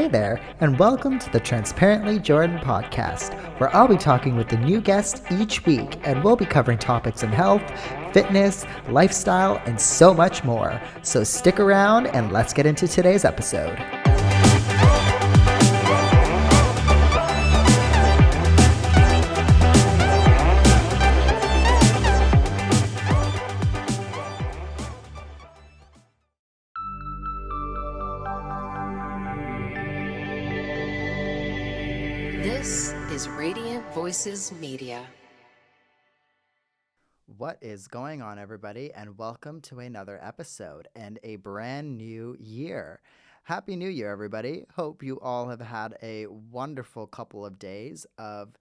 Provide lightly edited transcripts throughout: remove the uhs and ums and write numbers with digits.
Hey there, and welcome to the Transparently Jordan podcast, where I'll be talking with a new guest each week, and we'll be covering topics in health, fitness, lifestyle, and so much more. So stick around and let's get into today's episode. This is Radiant Voices Media. What is going on, everybody, and welcome to another episode and a brand new year. Happy New Year, everybody. Hope you all have had a wonderful couple of days of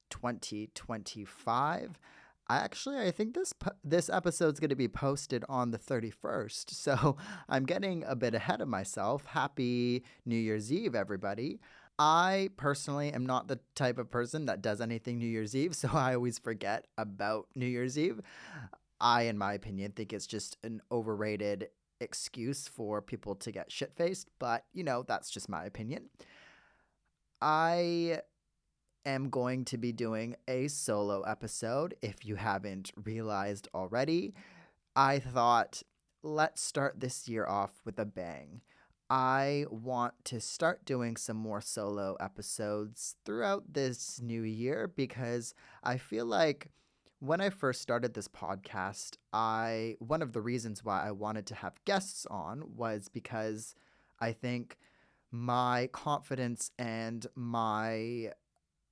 2025. I think this episode's going to be posted on the 31st, so I'm getting a bit ahead of myself. Happy New Year's Eve, everybody. I personally am not the type of person that does anything New Year's Eve, so I always forget about New Year's Eve. I, in my opinion, think it's just an overrated excuse for people to get shit-faced, but, that's just my opinion. I am going to be doing a solo episode, if you haven't realized already. I thought, let's start this year off with a bang. I want to start doing some more solo episodes throughout this new year because I feel like when I first started this podcast, one of the reasons why I wanted to have guests on was because I think my confidence and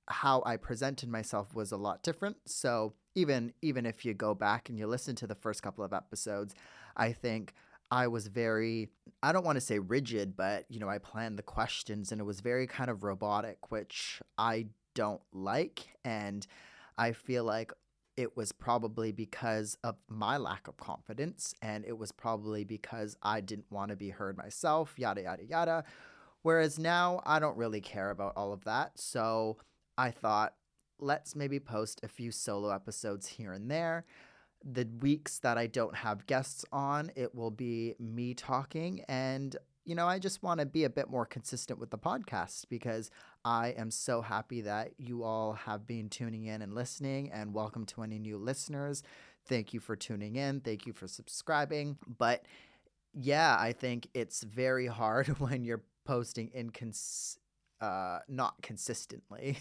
how I presented myself was a lot different. So even if you go back and you listen to the first couple of episodes, I think I was very, I don't want to say rigid, but I planned the questions and it was very kind of robotic, which I don't like. And I feel like it was probably because of my lack of confidence, and it was probably because I didn't want to be heard myself, yada, yada, yada. Whereas now I don't really care about all of that. So I thought, let's maybe post a few solo episodes here and there. The weeks that I don't have guests on, it will be me talking. And, I just want to be a bit more consistent with the podcast because I am so happy that you all have been tuning in and listening. And welcome to any new listeners. Thank you for tuning in. Thank you for subscribing. But yeah, I think it's very hard when you're posting not consistently.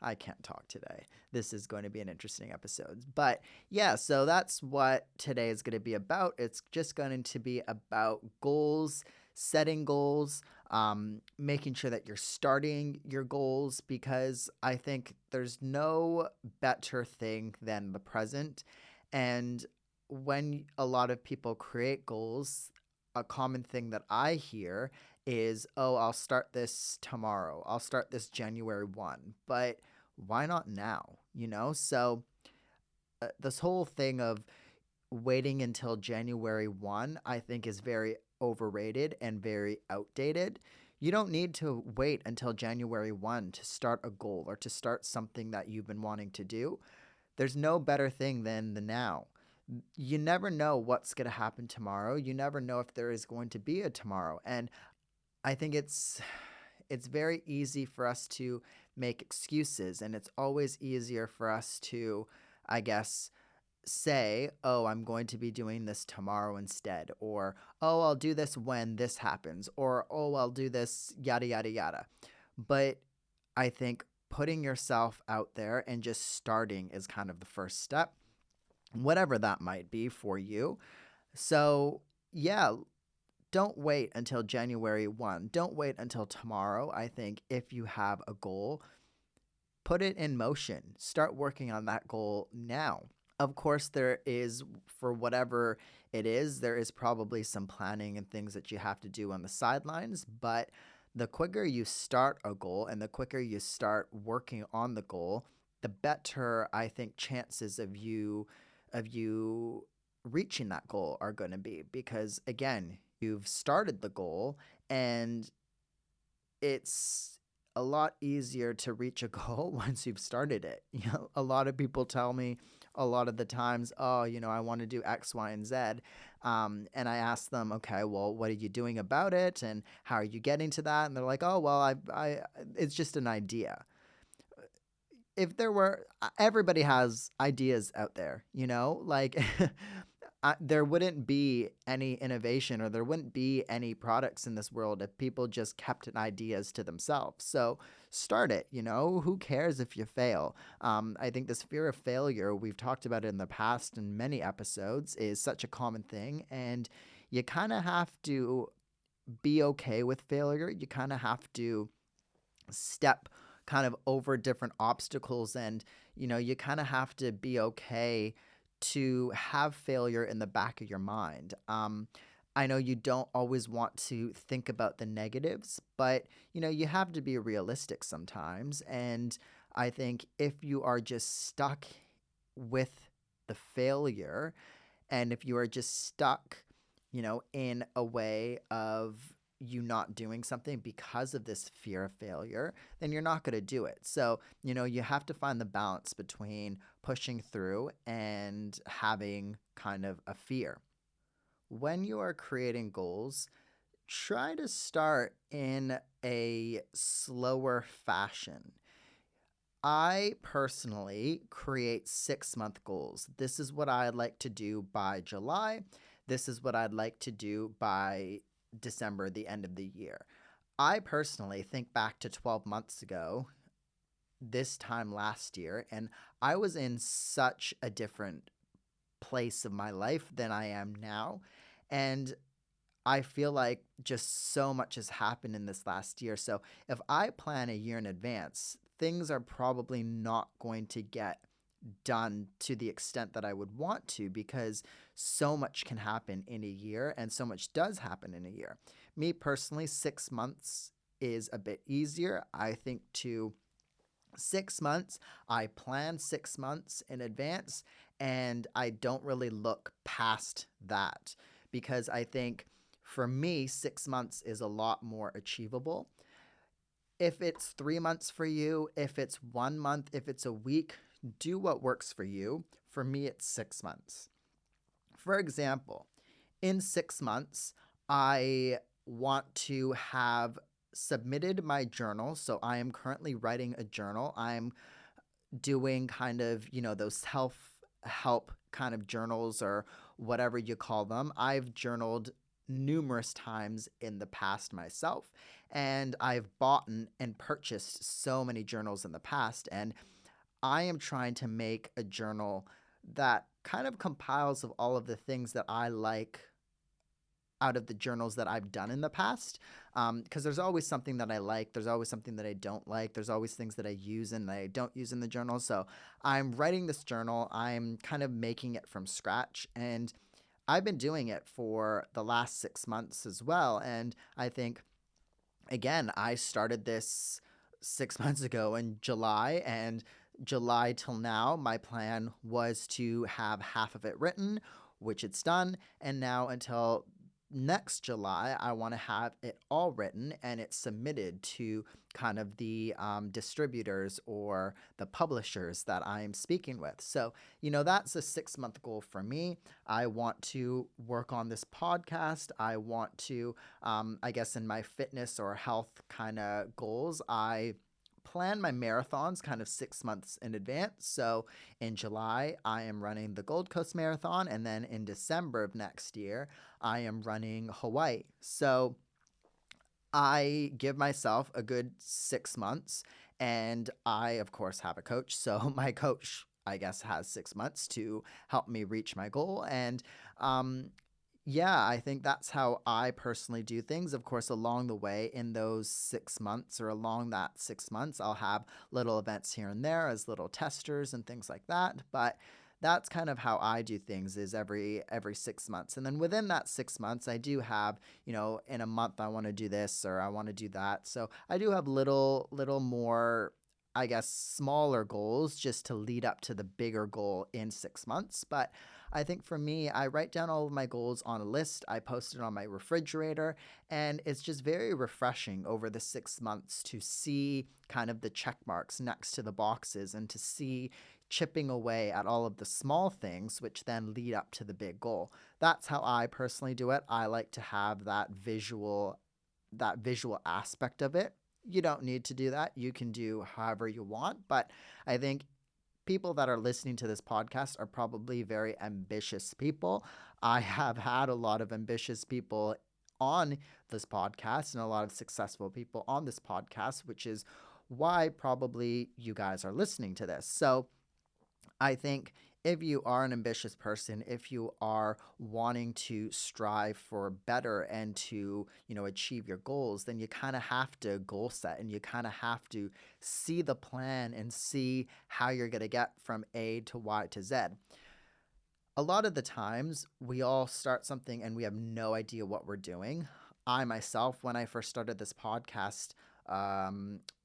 I can't talk today. This is going to be an interesting episode. But yeah, so that's what today is going to be about. It's just going to be about goals, setting goals, making sure that you're starting your goals, because I think there's no better thing than the present. And when a lot of people create goals, a common thing that I hear is, oh, I'll start this tomorrow. I'll start this January 1. But why not now? So this whole thing of waiting until January 1, I think is very overrated and very outdated. You don't need to wait until January 1 to start a goal or to start something that you've been wanting to do. There's no better thing than the now. You never know what's going to happen tomorrow. You never know if there is going to be a tomorrow. And I think it's very easy for us to make excuses, and it's always easier for us to, I guess, say, oh, I'm going to be doing this tomorrow instead, or, oh, I'll do this when this happens, or, oh, I'll do this, yada, yada, yada. But I think putting yourself out there and just starting is kind of the first step, whatever that might be for you. So, yeah, don't wait until January 1. Don't wait until tomorrow. I think if you have a goal, put it in motion. Start working on that goal now. Of course, there is, for whatever it is, there is probably some planning and things that you have to do on the sidelines, but the quicker you start a goal and the quicker you start working on the goal, the better I think chances of you reaching that goal are going to be, because again, you've started the goal, and it's a lot easier to reach a goal once you've started it. A lot of people tell me, a lot of the times, oh, I want to do X, Y, and Z. And I ask them, okay, well, what are you doing about it? And how are you getting to that? And they're like, oh, well, it's just an idea. If there were, everybody has ideas out there, like there wouldn't be any innovation, or there wouldn't be any products in this world if people just kept ideas to themselves. So start it, who cares if you fail? I think this fear of failure, we've talked about it in the past in many episodes, is such a common thing. And you kind of have to be okay with failure. You kind of have to step kind of over different obstacles, and you kind of have to be okay to have failure in the back of your mind. I know you don't always want to think about the negatives, but you have to be realistic sometimes. And I think if you are just stuck with the failure, and if you are just stuck, in a way of you not doing something because of this fear of failure, then you're not going to do it. So, you have to find the balance between pushing through and having kind of a fear. When you are creating goals, try to start in a slower fashion. I personally create 6-month goals. This is what I'd like to do by July. This is what I'd like to do by December, the end of the year. I personally think back to 12 months ago, this time last year, and I was in such a different place of my life than I am now. And I feel like just so much has happened in this last year. So if I plan a year in advance, things are probably not going to get done to the extent that I would want to, because so much can happen in a year, and so much does happen in a year. Me personally, 6 months is a bit easier. I think to 6 months, I plan 6 months in advance, and I don't really look past that, because I think for me, 6 months is a lot more achievable. If it's 3 months for you, if it's 1 month, if it's a week, do what works for you. For me, it's 6 months. For example, in 6 months, I want to have submitted my journal. So I am currently writing a journal. I'm doing kind of, those self-help kind of journals, or whatever you call them. I've journaled numerous times in the past myself, and I've bought and purchased so many journals in the past, and I am trying to make a journal that kind of compiles of all of the things that I like out of the journals that I've done in the past. Because there's always something that I like, there's always something that I don't like, there's always things that I use and that I don't use in the journal. So I'm writing this journal, I'm kind of making it from scratch, and I've been doing it for the last 6 months as well. And I think, again, I started this 6 months ago in July, and July till now, my plan was to have half of it written, which it's done. And now until next July, I want to have it all written and it's submitted to kind of the distributors or the publishers that I'm speaking with. So, that's a 6-month goal for me. I want to work on this podcast. I want to, I guess, in my fitness or health kind of goals, I plan my marathons kind of 6 months in advance. So in July, I am running the Gold Coast Marathon. And then in December of next year, I am running Hawaii. So I give myself a good 6 months. And I, of course, have a coach. So my coach, I guess, has 6 months to help me reach my goal. And yeah, I think that's how I personally do things. Of course, along the way in those 6 months, or along that 6 months, I'll have little events here and there as little testers and things like that. But that's kind of how I do things, is every 6 months. And then within that 6 months, I do have, in a month I want to do this or I want to do that. So I do have little more, I guess, smaller goals just to lead up to the bigger goal in 6 months. But I think for me, I write down all of my goals on a list. I post it on my refrigerator, and it's just very refreshing over the 6 months to see kind of the check marks next to the boxes, and to see chipping away at all of the small things, which then lead up to the big goal. That's how I personally do it. I like to have that visual aspect of it. You don't need to do that. You can do however you want, but I think people that are listening to this podcast are probably very ambitious people. I have had a lot of ambitious people on this podcast and a lot of successful people on this podcast, which is why probably you guys are listening to this. So I think if you are an ambitious person, if you are wanting to strive for better and to, achieve your goals, then you kind of have to goal set and you kind of have to see the plan and see how you're going to get from A to Y to Z. A lot of the times we all start something and we have no idea what we're doing. I myself, when I first started this podcast,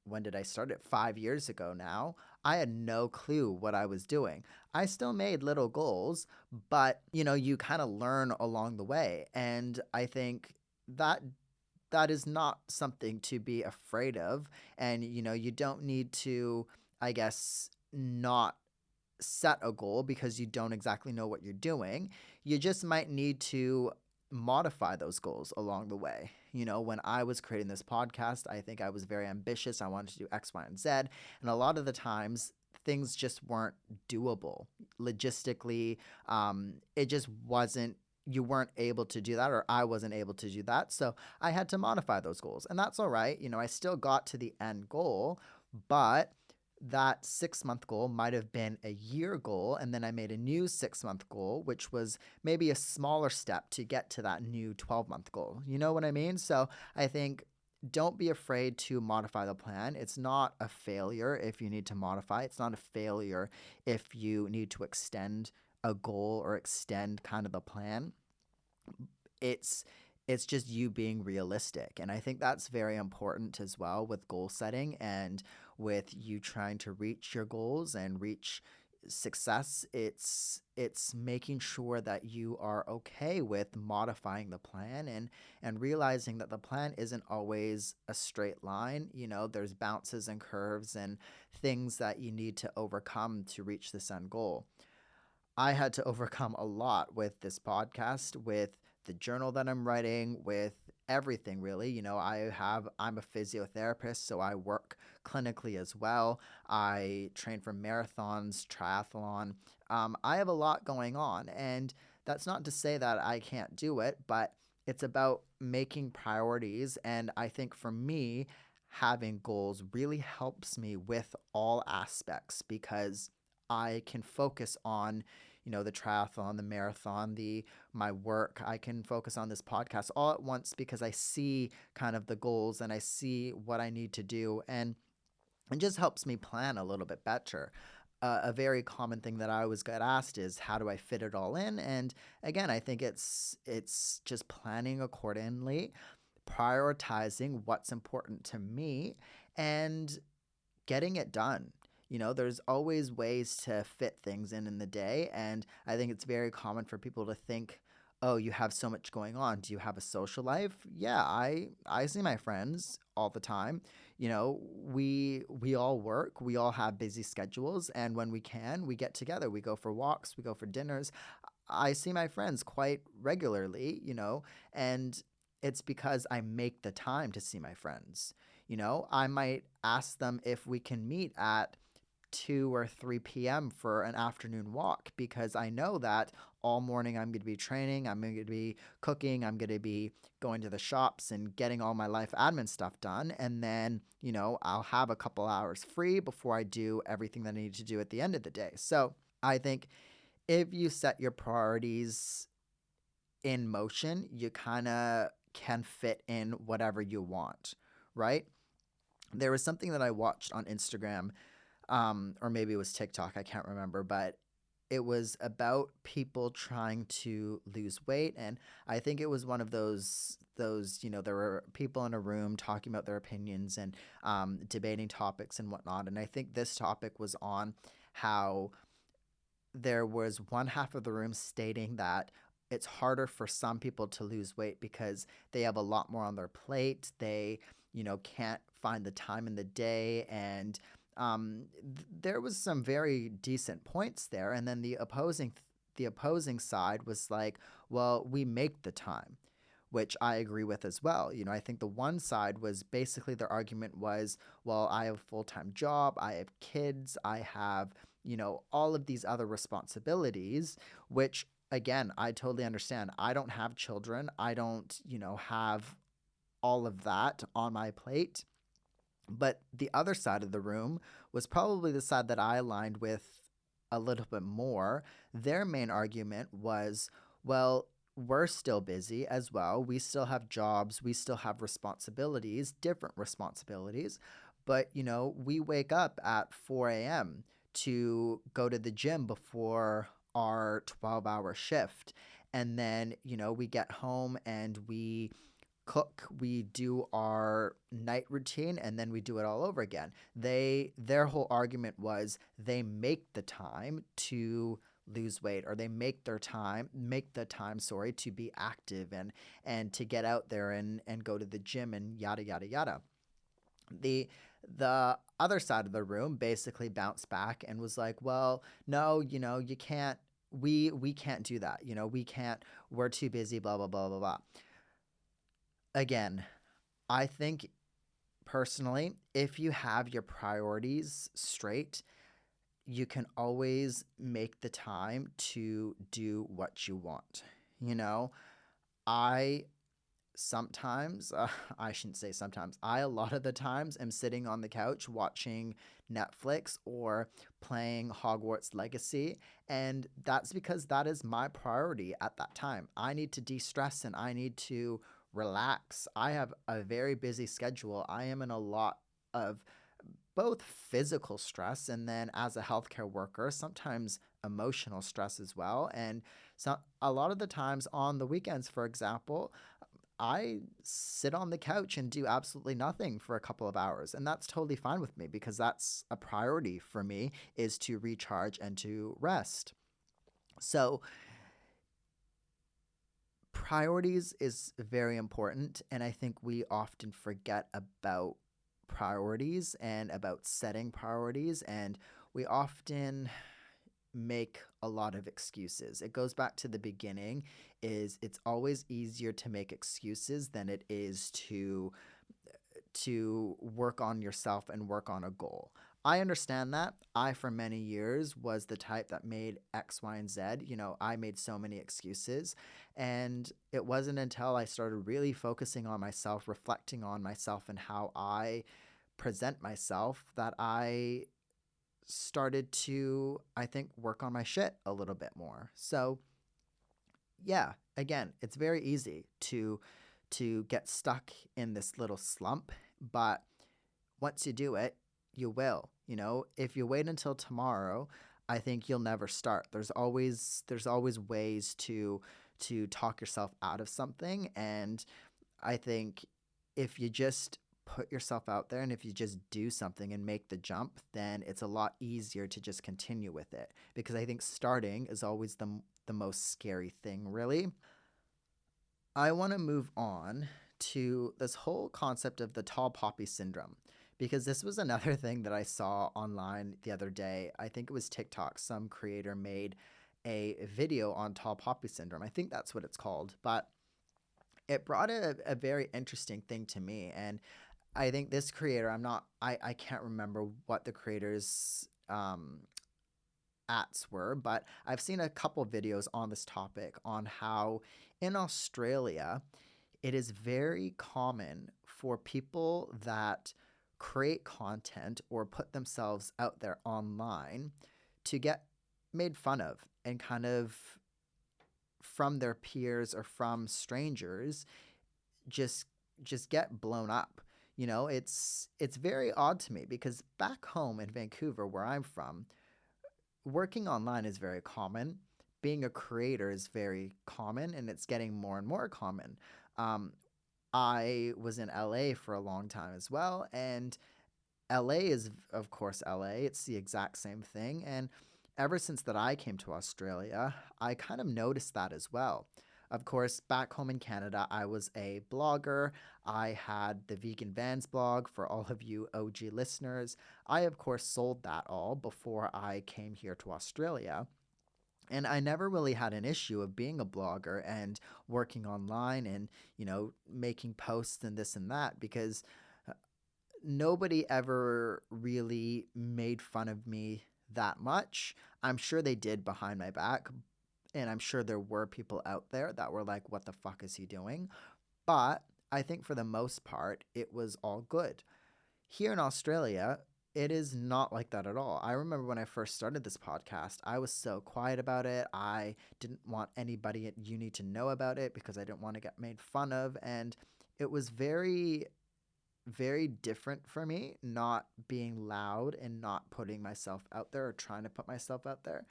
when did I start it? 5 years ago now. I had no clue what I was doing. I still made little goals, but you kind of learn along the way. And I think that that is not something to be afraid of. And you don't need to, I guess, not set a goal because you don't exactly know what you're doing. You just might need to modify those goals along the way. When I was creating this podcast, I think I was very ambitious. I wanted to do X, Y, and Z. And a lot of the times, things just weren't doable. Logistically, it just wasn't. You weren't able to do that, or I wasn't able to do that. So I had to modify those goals. And that's all right. I still got to the end goal, but that 6 month goal might have been a year goal. And then I made a new 6 month goal, which was maybe a smaller step to get to that new 12-month goal. You know what I mean? So I think don't be afraid to modify the plan. It's not a failure if you need to modify. It's not a failure if you need to extend a goal or extend kind of the plan. It's it's just you being realistic. And I think that's very important as well with goal setting and with you trying to reach your goals and reach success. It's making sure that you are okay with modifying the plan and realizing that the plan isn't always a straight line. There's bounces and curves and things that you need to overcome to reach this end goal. I had to overcome a lot with this podcast, with the journal that I'm writing, with everything really. I'm a physiotherapist, so I work clinically as well. I train for marathons, triathlon. I have a lot going on, and that's not to say that I can't do it, but it's about making priorities. And I think for me, having goals really helps me with all aspects because I can focus on, the triathlon, the marathon, the my work. I can focus on this podcast all at once because I see kind of the goals and I see what I need to do, and it just helps me plan a little bit better. A very common thing that I always get asked is how do I fit it all in? And again, I think it's just planning accordingly, prioritizing what's important to me, and getting it done. There's always ways to fit things in the day. And I think it's very common for people to think, oh, you have so much going on. Do you have a social life? Yeah, I see my friends all the time. We all work, we all have busy schedules. And when we can, we get together, we go for walks, we go for dinners. I see my friends quite regularly, and it's because I make the time to see my friends. I might ask them if we can meet at 2 or 3 p.m. for an afternoon walk because I know that all morning I'm going to be training, I'm going to be cooking, I'm going to be going to the shops and getting all my life admin stuff done. And then, I'll have a couple hours free before I do everything that I need to do at the end of the day. So I think if you set your priorities in motion, you kind of can fit in whatever you want, right? There was something that I watched on Instagram, or maybe it was TikTok, I can't remember, but it was about people trying to lose weight. And I think it was one of those, there were people in a room talking about their opinions and debating topics and whatnot. And I think this topic was on how there was one half of the room stating that it's harder for some people to lose weight because they have a lot more on their plate. They, can't find the time in the day, and There was some very decent points there, and then the opposing side was like, well, we make the time, which I agree with as well. I think the one side was basically their argument was, well, I have a full-time job, I have kids, I have, all of these other responsibilities, which again, I totally understand. I don't have children. I don't, have all of that on my plate. But the other side of the room was probably the side that I aligned with a little bit more. Their main argument was, well, we're still busy as well. We still have jobs, we still have responsibilities, different responsibilities. But, we wake up at 4 a.m. to go to the gym before our 12-hour shift. And then, we get home and we cook, we do our night routine, and then we do it all over again. Their whole argument was they make the time to lose weight, or they make the time, sorry, to be active and to get out there and go to the gym and yada yada yada. The other side of the room basically bounced back and was like, well, no, you can't, we can't do that. We can't, we're too busy, blah blah blah blah blah. Again, I think personally, if you have your priorities straight, you can always make the time to do what you want. You know, I sometimes, I shouldn't say sometimes, I a lot of the times am sitting on the couch watching Netflix or playing Hogwarts Legacy. And that's because that is my priority at that time. I need to de stress and I need to relax. I have a very busy schedule. I am in a lot of both physical stress and then as a healthcare worker, sometimes emotional stress as well. And so a lot of the times on the weekends, for example, I sit on the couch and do absolutely nothing for a couple of hours. And that's totally fine with me because that's a priority for me is to recharge and to rest. So priorities is very important. And I think we often forget about priorities and about setting priorities. And we often make a lot of excuses. It goes back to the beginning is it's always easier to make excuses than it is to work on yourself and work on a goal. I understand that. I, for many years, was the type that made X, Y, and Z. I made so many excuses. And it wasn't until I started really focusing on myself, reflecting on myself, and how I present myself that I started to, I think, work on my shit a little bit more. So, yeah, again, it's very easy to get stuck in this little slump, but once you do it, you will. If you wait until tomorrow, I think you'll never start. There's always ways to talk yourself out of something, and I think if you just put yourself out there and if you just do something and make the jump, then it's a lot easier to just continue with it because I think starting is always the most scary thing, really. I want to move on to this whole concept of the tall poppy syndrome because this was another thing that I saw online the other day. I think it was TikTok. Some creator made a video on tall poppy syndrome. I think that's what it's called, but it brought a very interesting thing to me. And I think this creator, I can't remember what the creator's ats were, but I've seen a couple videos on this topic on how in Australia it is very common for people that create content or put themselves out there online to get made fun of and kind of from their peers or from strangers just just get blown up. It's very odd to me because back home in Vancouver where I'm from, working online is very common. Being a creator is very common and it's getting more and more common. Um, I was in LA for a long time as well, and LA is, of course, LA. It's the exact same thing. And ever since that I came to Australia, I kind of noticed that as well. Of course, back home in Canada, I was a blogger. I had the Vegan Vans blog for all of you OG listeners. I, of course, sold that all before I came here to Australia. And I never really had an issue of being a blogger and working online and, making posts and this and that because nobody ever really made fun of me that much. I'm sure they did behind my back, and I'm sure there were people out there that were like, what the fuck is he doing? But I think for the most part, it was all good. Here in Australia, it is not like that at all. I remember when I first started this podcast, I was so quiet about it. I didn't want anybody at uni to know about it because I didn't want to get made fun of. And it was very, very different for me not being loud and not putting myself out there or trying to put myself out there.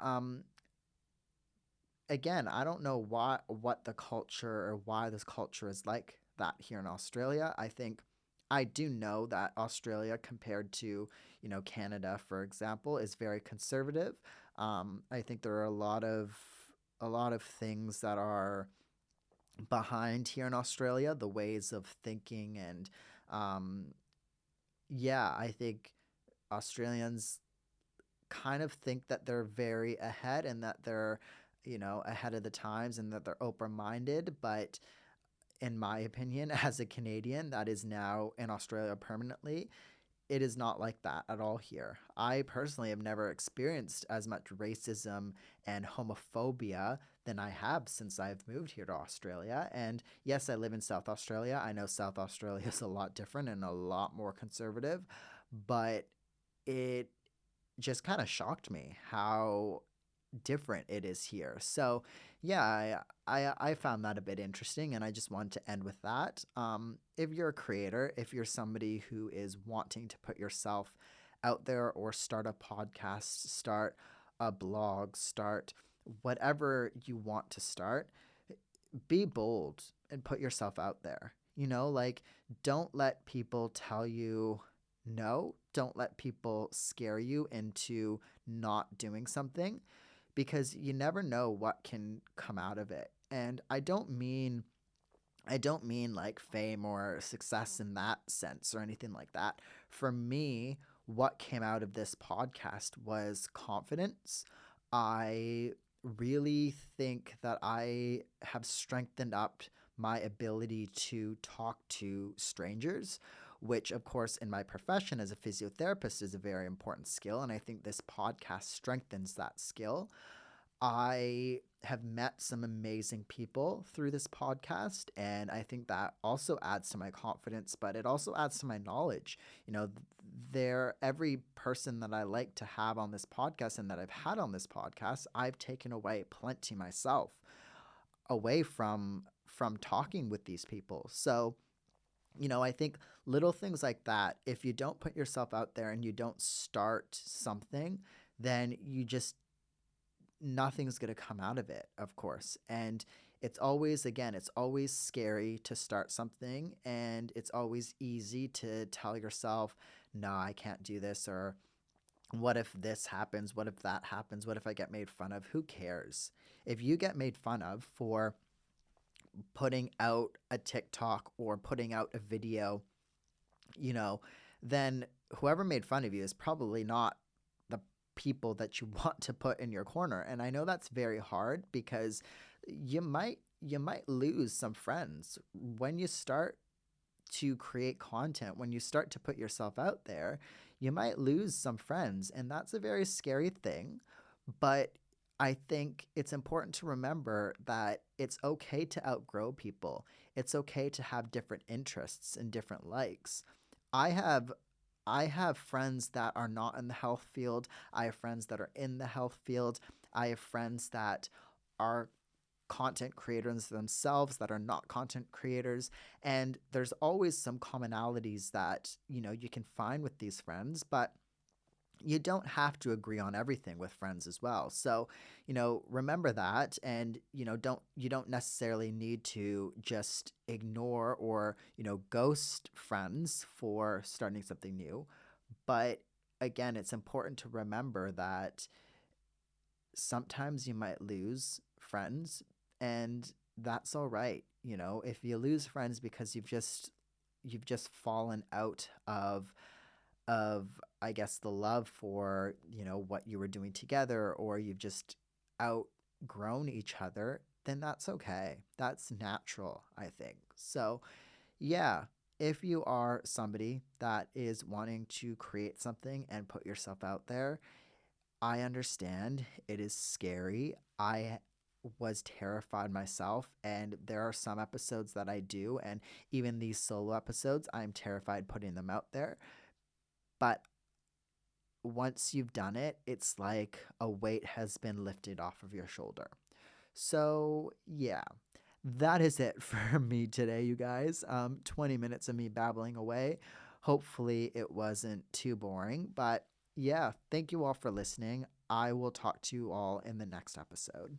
Um, Again, I don't know what the culture or why this culture is like that here in Australia. I think I do know that Australia compared to, Canada, for example, is very conservative. I think there are a lot of things that are behind here in Australia, the ways of thinking and um, yeah, I think Australians kind of think that they're very ahead and that they're, ahead of the times and that they're open minded. But in my opinion, as a Canadian that is now in Australia permanently, it is not like that at all here. I personally have never experienced as much racism and homophobia than I have since I've moved here to Australia. And yes, I live in South Australia. I know South Australia is a lot different and a lot more conservative, but it just kind of shocked me how different it is here. So, yeah, I found that a bit interesting, and I just wanted to end with that. If you're a creator, if you're somebody who is wanting to put yourself out there or start a podcast, start a blog, start whatever you want to start, be bold and put yourself out there. Like, don't let people tell you no. Don't let people scare you into not doing something because you never know what can come out of it. And I don't mean like fame or success in that sense or anything like that. For me, what came out of this podcast was confidence. I really think that I have strengthened up my ability to talk to strangers, which, of course, in my profession as a physiotherapist is a very important skill. And I think this podcast strengthens that skill. I have met some amazing people through this podcast, and I think that also adds to my confidence, but it also adds to my knowledge. You know, every person that I like to have on this podcast and that I've had on this podcast, I've taken away plenty myself away from talking with these people. So, I think little things like that, if you don't put yourself out there and you don't start something, then nothing's going to come out of it, of course. And it's always scary to start something. And it's always easy to tell yourself, no, I can't do this. Or what if this happens? What if that happens? What if I get made fun of? Who cares? If you get made fun of for putting out a TikTok or putting out a video, you know, then whoever made fun of you is probably not the people that you want to put in your corner. And I know that's very hard because you might lose some friends when you start to create content, when you start to put yourself out there, you might lose some friends, and that's a very scary thing. But I think it's important to remember that it's okay to outgrow people. It's okay to have different interests and different likes. I have I have friends that are not in the health field. I have friends that are in the health field. I have friends that are content creators themselves that are not content creators, and there's always some commonalities that you can find with these friends, but you don't have to agree on everything with friends as well. So, remember that, and you don't necessarily need to just ignore or ghost friends for starting something new. But again, it's important to remember that sometimes you might lose friends, and that's all right. If you lose friends because you've just fallen out of I guess the love for, what you were doing together, or you've just outgrown each other, then that's okay. That's natural, I think. So, yeah, if you are somebody that is wanting to create something and put yourself out there, I understand it is scary. I was terrified myself, and there are some episodes that I do, and even these solo episodes, I'm terrified putting them out there. But once you've done it, it's like a weight has been lifted off of your shoulder. So, yeah, that is it for me today, you guys. 20 minutes of me babbling away. Hopefully, it wasn't too boring. But yeah, thank you all for listening. I will talk to you all in the next episode.